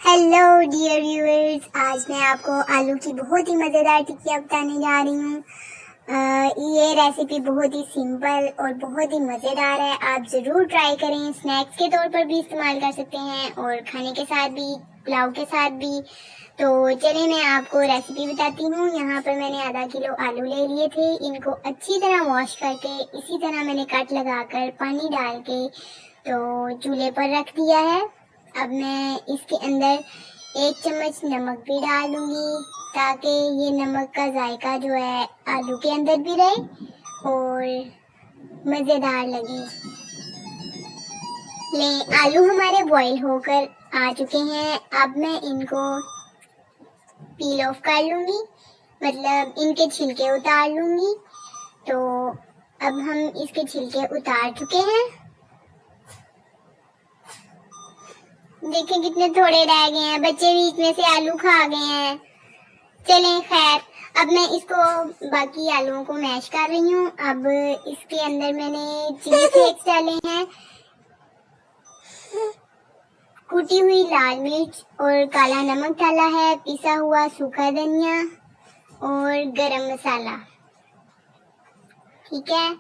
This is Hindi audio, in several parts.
हेलो डियर व्यूअर्स, आज मैं आपको आलू की बहुत ही मज़ेदार टिक्कियाँ बताने जा रही हूँ। ये रेसिपी बहुत ही सिंपल और बहुत ही मज़ेदार है। आप ज़रूर ट्राई करें। स्नैक्स के तौर पर भी इस्तेमाल कर सकते हैं और खाने के साथ भी, पुलाव के साथ भी। तो चलिए मैं आपको रेसिपी बताती हूँ। यहाँ पर मैंने आधा किलो आलू ले लिए थे। इनको अच्छी तरह वॉश करके इसी तरह मैंने कट लगाकर पानी डाल के तो चूल्हे पर रख दिया है। अब मैं इसके अंदर 1 चम्मच नमक भी डाल दूंगी ताकि ये नमक का जायका जो है आलू के अंदर भी रहे और मज़ेदार लगे। ले आलू हमारे बॉईल होकर आ चुके हैं। अब मैं इनको पील ऑफ कर लूंगी, मतलब इनके छिलके उतार लूंगी। तो अब हम इसके छिलके उतार चुके हैं। देखिए कितने थोड़े रह गए हैं, बच्चे भी इसमें से आलू खा गए हैं। चलें खैर, अब मैं इसको बाकी आलूओं को मैश कर रही हूँ। अब इसके अंदर मैंने चिली फ्लेक्स डाले हैं, कुटी हुई लाल मिर्च और काला नमक डाला है, पिसा हुआ सूखा धनिया और गरम मसाला। ठीक है,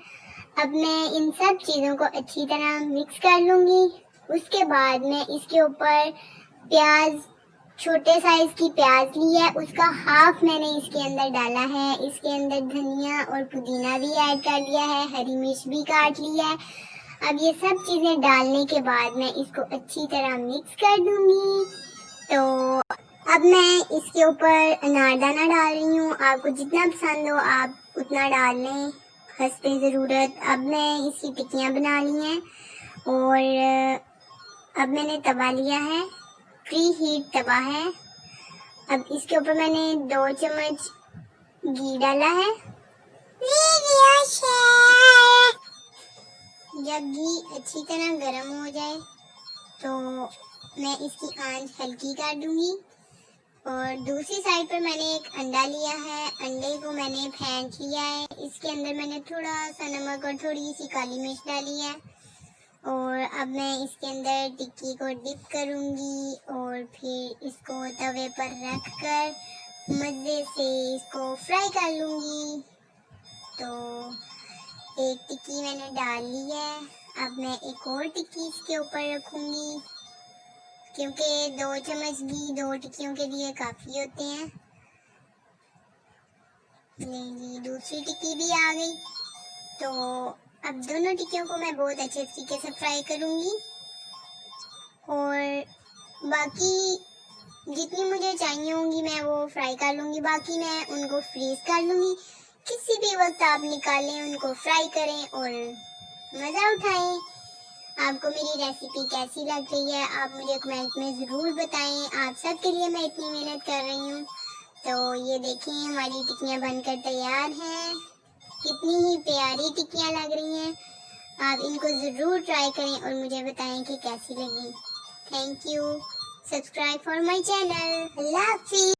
अब मैं इन सब चीज़ों को अच्छी तरह मिक्स कर लूँगी। उसके बाद मैं इसके ऊपर प्याज, छोटे साइज की प्याज ली है, उसका हाफ मैंने इसके अंदर डाला है। इसके अंदर धनिया और पुदीना भी ऐड कर दिया है, हरी मिर्च भी काट ली है। अब ये सब चीज़ें डालने के बाद मैं इसको अच्छी तरह मिक्स कर दूंगी। तो अब मैं इसके ऊपर अनारदाना डाल रही हूँ। आपको जितना पसंद हो आप उतना डाल लें हस्बे ज़रूरत। अब मैं इसकी टिक्कियाँ बना ली हैं और अब मैंने तवा लिया है, प्री हीट तवा है। अब इसके ऊपर मैंने 2 चम्मच घी डाला है। जब घी अच्छी तरह गर्म हो जाए तो मैं इसकी आंच हल्की कर दूंगी और दूसरी साइड पर मैंने एक अंडा लिया है। अंडे को मैंने फेंट लिया है। इसके अंदर मैंने थोड़ा सा नमक और थोड़ी सी काली मिर्च डाली है और अब मैं इसके अंदर टिक्की को डिप करूंगी और फिर इसको तवे पर रख कर मज़े से इसको फ्राई कर लूंगी। तो एक टिक्की मैंने डाल ली है। अब मैं एक और टिक्की इसके ऊपर रखूंगी क्योंकि 2 चम्मच घी 2 टिक्कियों के लिए काफ़ी होते हैं। जी दूसरी टिक्की भी आ गई। तो अब दोनों टिक्कियों को मैं बहुत अच्छे तरीके से फ्राई करूंगी और बाकी जितनी मुझे चाहिए होंगी मैं वो फ्राई कर लूंगी। बाकी मैं उनको फ्रीज कर लूंगी। किसी भी वक्त आप निकालें, उनको फ्राई करें और मज़ा उठाएं। आपको मेरी रेसिपी कैसी लग रही है आप मुझे कमेंट में ज़रूर बताएं। आप सब के लिए मैं इतनी मेहनत कर रही हूँ। तो ये देखें हमारी टिक्कियाँ बनकर तैयार हैं। कितनी ही प्यारी टिक्कियाँ लग रही हैं। आप इनको ज़रूर ट्राई करें और मुझे बताएं कि कैसी लगी। Thank you. Subscribe for my channel. Allah हाफिज़।